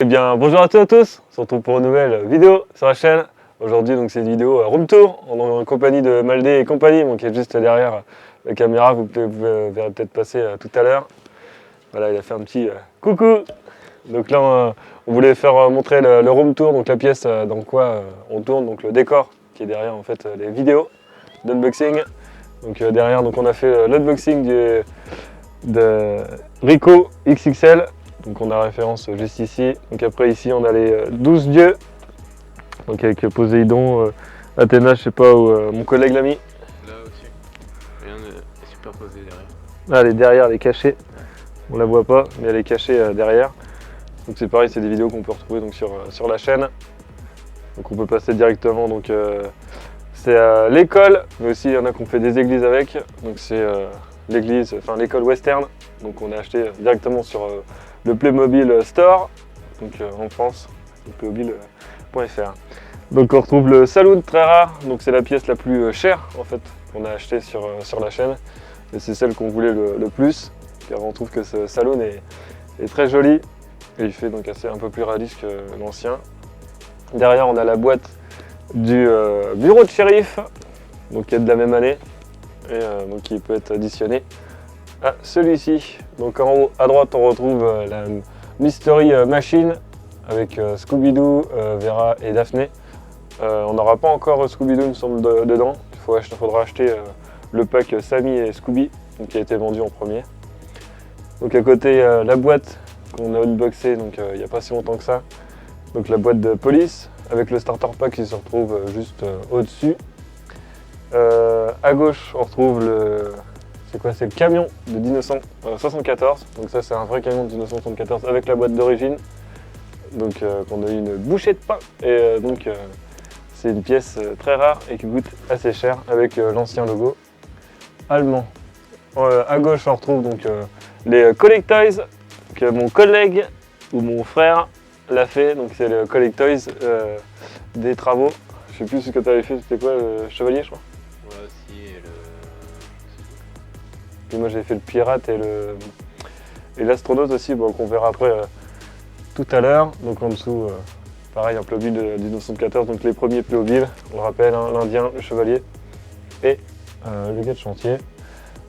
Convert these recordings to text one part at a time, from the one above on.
Eh bien, bonjour à toutes et à tous, on se retrouve pour une nouvelle vidéo sur la chaîne. Aujourd'hui, donc c'est une vidéo room tour, on est en compagnie de Maldé et compagnie, qui est juste derrière la caméra, vous verrez peut-être passer tout à l'heure. Voilà, il a fait un petit coucou. Donc là, on voulait faire montrer le room tour, donc la pièce dans quoi on tourne, donc le décor qui est derrière en fait les vidéos d'unboxing. Donc derrière, donc on a fait l'unboxing de Ricoh XXL. Donc on a référence juste ici. Donc après ici on a les 12 dieux. Donc avec Poséidon, Athéna, je sais pas où mon collègue l'a mis. Là au-dessus. Rien de superposé derrière. Ah, elle est derrière, elle est cachée. On la voit pas, mais elle est cachée derrière. Donc c'est pareil, c'est des vidéos qu'on peut retrouver donc, sur la chaîne. Donc on peut passer directement. Donc c'est l'école, mais aussi il y en a qui ont fait des églises avec. Donc c'est l'église, enfin l'école western. Donc on a acheté directement sur le Playmobil Store, donc en France, le playmobil.fr. Donc on retrouve le saloon très rare, donc c'est la pièce la plus chère en fait qu'on a acheté sur la chaîne, et c'est celle qu'on voulait le plus, car on trouve que ce saloon est très joli et il fait donc un peu plus réaliste que l'ancien. Derrière on a la boîte du bureau de shérif, donc qui est de la même année et donc qui peut être additionné à celui-ci. Donc en haut à droite on retrouve la Mystery Machine avec Scooby-Doo, Vera et Daphné. On n'aura pas encore Scooby-Doo il me semble dedans, il faudra acheter le pack Sammy et Scooby donc, qui a été vendu en premier. Donc à côté la boîte qu'on a unboxée il n'y a pas si longtemps que ça, donc la boîte de police avec le starter pack qui se retrouve juste au-dessus. À gauche on retrouve c'est le camion de 1974, donc ça c'est un vrai camion de 1974 avec la boîte d'origine, donc qu'on a eu une bouchée de pain, et c'est une pièce très rare et qui coûte assez cher avec l'ancien logo allemand. À gauche on retrouve donc les Collectoys que mon collègue ou mon frère l'a fait, donc c'est le Collectoys des travaux. Je sais plus ce que tu avais fait, c'était quoi, le chevalier je crois. Ouais aussi et le. Puis moi j'ai fait le pirate et l'astronaute aussi, bon, qu'on verra après tout à l'heure. Donc en dessous, pareil, un Playmobil de 1914, donc les premiers Playmobil, on le rappelle, hein, l'Indien, le chevalier et le gars de chantier.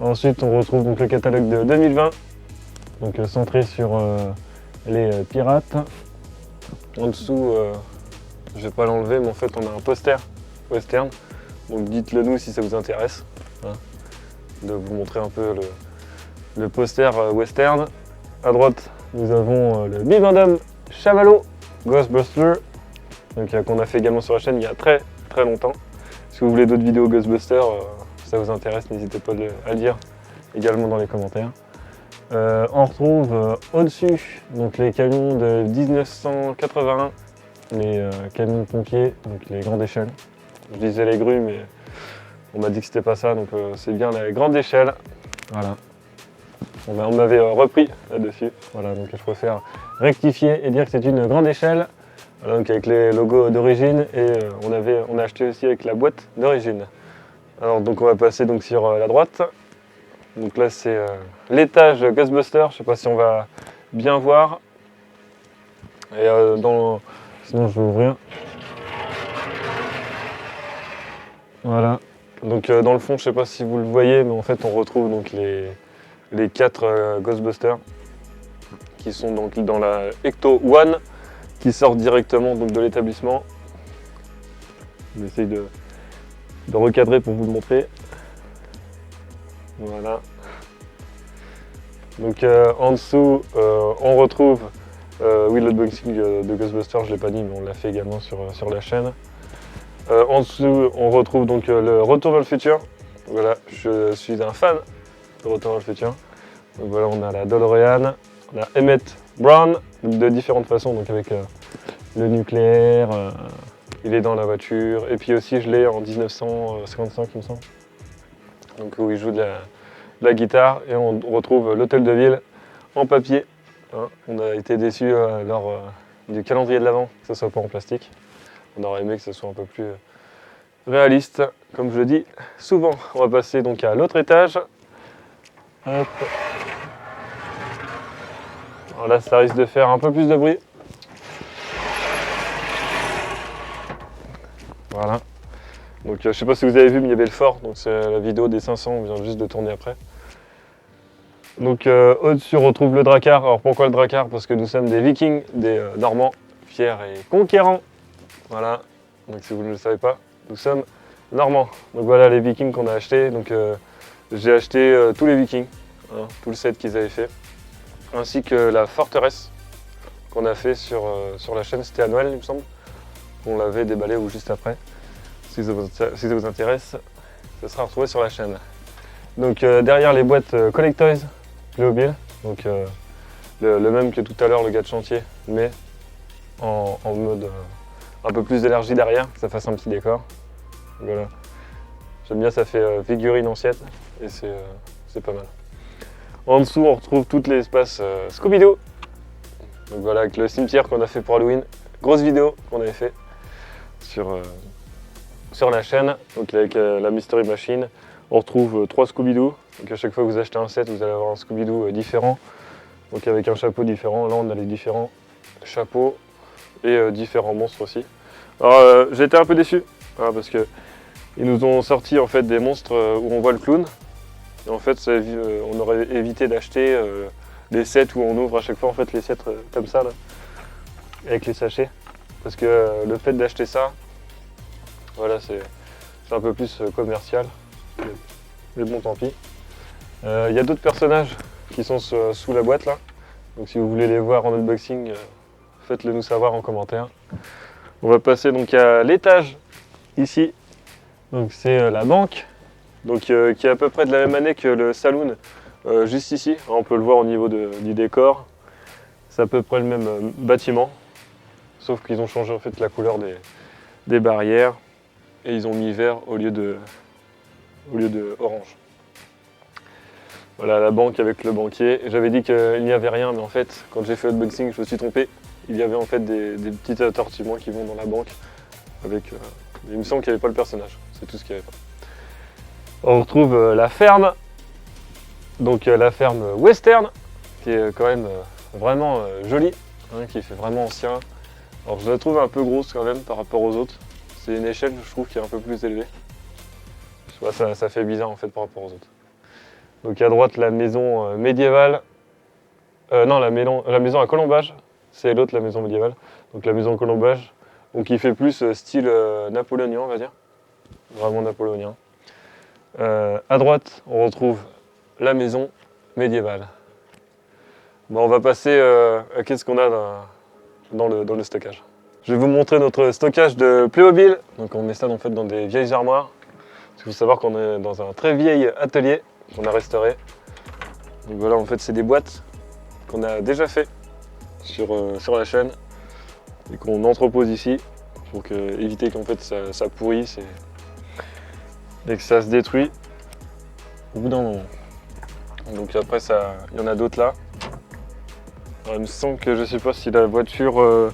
Ensuite on retrouve donc le catalogue de 2020, donc centré sur les pirates. En dessous, je vais pas l'enlever, mais en fait on a un poster western, donc dites-le nous si ça vous intéresse. Hein, de vous montrer un peu le poster western. À droite, nous avons le Bibendum Chavallow Ghostbuster, qu'on a fait également sur la chaîne il y a très très longtemps. Si vous voulez d'autres vidéos Ghostbusters, ça vous intéresse, n'hésitez pas à le dire également dans les commentaires. On retrouve au-dessus donc les camions de 1981, les camions de pompiers, donc les grandes échelles. Je disais les grues, mais on m'a dit que c'était pas ça, donc c'est bien la grande échelle. Voilà. On m'avait repris là-dessus. Voilà, donc je préfère rectifier et dire que c'est une grande échelle. Voilà, donc avec les logos d'origine, et on a acheté aussi avec la boîte d'origine. Alors donc on va passer donc sur la droite. Donc là c'est l'étage Ghostbuster, je sais pas si on va bien voir. Et sinon je vais ouvrir. Voilà. Donc dans le fond, je sais pas si vous le voyez, mais en fait on retrouve donc les 4 Ghostbusters qui sont donc dans la Ecto One, qui sortent directement donc de l'établissement. J'essaye de recadrer pour vous le montrer. Voilà. Donc en dessous, on retrouve oui, l'unboxing de Ghostbusters, je l'ai pas dit, mais on l'a fait également sur la chaîne. En dessous, on retrouve donc le Retour vers le futur. Voilà, je suis un fan de Retour vers le futur. Donc voilà, on a la DeLorean, on a Emmett Brown, de différentes façons, donc avec le nucléaire, il est dans la voiture, et puis aussi je l'ai en 1955 il me semble, donc où il joue de la guitare, et on retrouve l'hôtel de ville en papier. Hein. On a été déçus lors du calendrier de l'Avent que ce soit pas en plastique. On aurait aimé que ce soit un peu plus réaliste, comme je le dis souvent. On va passer donc à l'autre étage. Hop. Alors là, ça risque de faire un peu plus de bruit. Voilà. Donc je sais pas si vous avez vu, mais il y avait le fort, donc c'est la vidéo des 500, on vient juste de tourner après. Donc au-dessus on retrouve le Drakkar. Alors pourquoi le Drakkar? Parce que nous sommes des Vikings, des Normands, fiers et conquérants. Voilà, donc si vous ne le savez pas, nous sommes Normands. Donc voilà les Vikings qu'on a achetés. Donc j'ai acheté tous les Vikings, hein, tout le set qu'ils avaient fait, ainsi que la forteresse qu'on a fait sur la chaîne. C'était à Noël il me semble. On l'avait déballé ou juste après. Si ça vous intéresse, ça sera retrouvé sur la chaîne. Donc derrière les boîtes Collectoys Playmobil, donc le même que tout à l'heure le gars de chantier, mais en mode un peu plus élargi derrière, que ça fasse un petit décor. Voilà. J'aime bien, ça fait figurine ancienne et c'est pas mal. En dessous on retrouve tout l'espace Scooby-Doo. Donc voilà, avec le cimetière qu'on a fait pour Halloween. Grosse vidéo qu'on avait fait sur la chaîne, donc avec la Mystery Machine. On retrouve 3 Scooby-Doo. Donc à chaque fois que vous achetez un set, vous allez avoir un Scooby-Doo différent. Donc avec un chapeau différent. Là on a les différents chapeaux et différents monstres aussi. Alors j'ai été un peu déçu, hein, parce que ils nous ont sorti en fait des monstres où on voit le clown. Et en fait on aurait évité d'acheter des sets où on ouvre à chaque fois en fait les sets comme ça là, avec les sachets. Parce que le fait d'acheter ça, voilà, c'est un peu plus commercial. Mais bon, tant pis. Il y a d'autres personnages qui sont sous la boîte là. Donc si vous voulez les voir en unboxing, faites-le nous savoir en commentaire. On va passer donc à l'étage ici. Donc c'est la banque, donc qui est à peu près de la même année que le saloon, juste ici. On peut le voir au niveau du décor. C'est à peu près le même bâtiment, sauf qu'ils ont changé en fait la couleur des barrières et ils ont mis vert au lieu de orange. Voilà la banque avec le banquier. J'avais dit qu'il n'y avait rien, mais en fait, quand j'ai fait l'unboxing, je me suis trompé. Il y avait en fait des petits assortiments qui vont dans la banque. Avec, il me semble qu'il n'y avait pas le personnage, c'est tout ce qu'il n'y avait pas. On retrouve la ferme, donc la ferme western, qui est quand même vraiment jolie, hein, qui fait vraiment ancien. Alors je la trouve un peu grosse quand même par rapport aux autres. C'est une échelle, je trouve, qui est un peu plus élevée. Je vois, ça fait bizarre en fait par rapport aux autres. Donc à droite, la maison médiévale. Non, la maison à colombage. C'est l'autre, la maison médiévale. Donc la maison colombage. Donc il fait plus style napoléonien, on va dire. Vraiment napoléonien. À droite, on retrouve la maison médiévale. Bon, on va passer à qu'est-ce qu'on a dans le stockage. Je vais vous montrer notre stockage de Playmobil. Donc on met ça en fait dans des vieilles armoires. Il faut savoir qu'on est dans un très vieil atelier qu'on a restauré. Donc voilà, en fait c'est des boîtes qu'on a déjà fait sur la chaîne et qu'on entrepose ici pour éviter qu'en fait ça pourrisse et que ça se détruit au bout d'un moment. Donc après il y en a d'autres là. Alors, il me semble que je sais pas si la voiture bleue,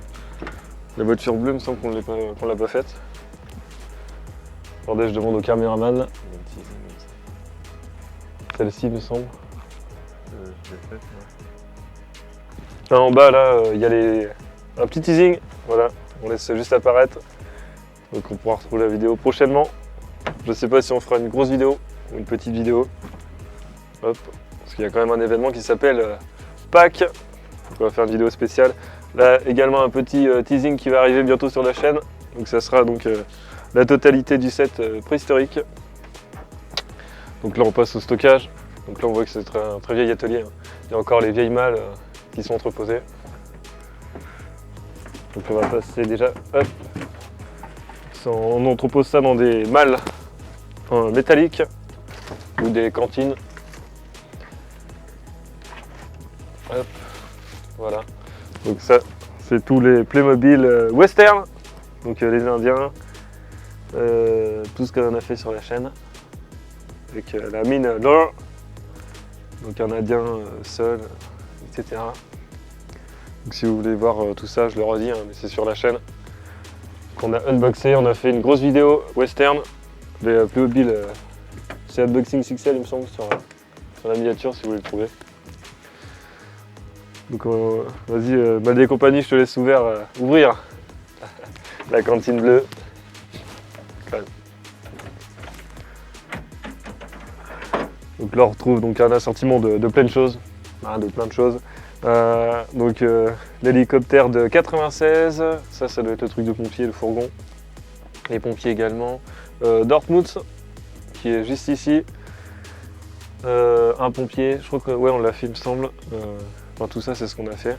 il me semble qu'on l'a pas faite. Attendez, je demande au caméraman. Celle-ci, me semble. Je l'ai faite, Là, en bas, là, il y a un petit teasing. Voilà, on laisse juste apparaître. Donc on pourra retrouver la vidéo prochainement. Je sais pas si on fera une grosse vidéo ou une petite vidéo. Hop, parce qu'il y a quand même un événement qui s'appelle Pâques. Donc on va faire une vidéo spéciale. Là, également un petit teasing qui va arriver bientôt sur la chaîne. Donc ça sera donc la totalité du set préhistorique. Donc là on passe au stockage. Donc là on voit que c'est un très vieil atelier. Il y a encore les vieilles malles qui sont entreposées. Donc on va passer déjà, hop. On entrepose ça dans des malles métalliques ou des cantines. Hop, voilà. Donc ça, c'est tous les Playmobil western. Donc les Indiens, tout ce qu'on a fait sur la chaîne. Avec la mine l'or. Donc un Indien seul, etc. Donc si vous voulez voir tout ça, je le redis, hein, mais c'est sur la chaîne qu'on a unboxé. On a fait une grosse vidéo western. Les Playmobil, c'est Unboxing XL il me semble, sur la miniature si vous voulez le trouver. Donc vas-y, Malde et compagnie, je te laisse ouvrir la cantine bleue. Donc là on retrouve donc un assortiment de plein de choses. De plein de choses. L'hélicoptère de 96, ça doit être le truc de pompier, le fourgon. Les pompiers également. Dortmund, qui est juste ici. Un pompier, je crois que ouais on l'a fait il me semble. Enfin, tout ça c'est ce qu'on a fait.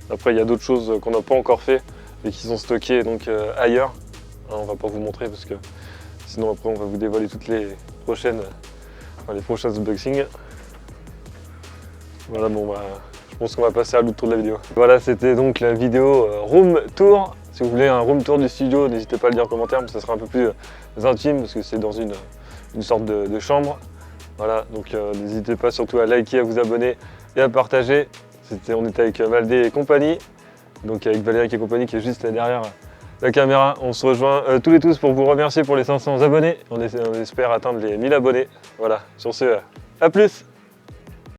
Après il y a d'autres choses qu'on n'a pas encore fait et qui sont stockées donc ailleurs. On va pas vous montrer parce que sinon après on va vous dévoiler toutes les prochains unboxings. Voilà, bon bah, je pense qu'on va passer à l'autre tour de la vidéo. Voilà, c'était donc la vidéo room tour. Si vous voulez un room tour du studio, n'hésitez pas à le dire en commentaire, mais ça sera un peu plus intime parce que c'est dans une sorte de chambre. Voilà, donc n'hésitez pas surtout à liker, à vous abonner et à partager. On était avec Maldé et compagnie, donc avec Valérie et compagnie qui est juste là derrière la caméra. On se rejoint tous et tous pour vous remercier pour les 500 abonnés. On espère atteindre les 1000 abonnés. Voilà, sur ce, à plus!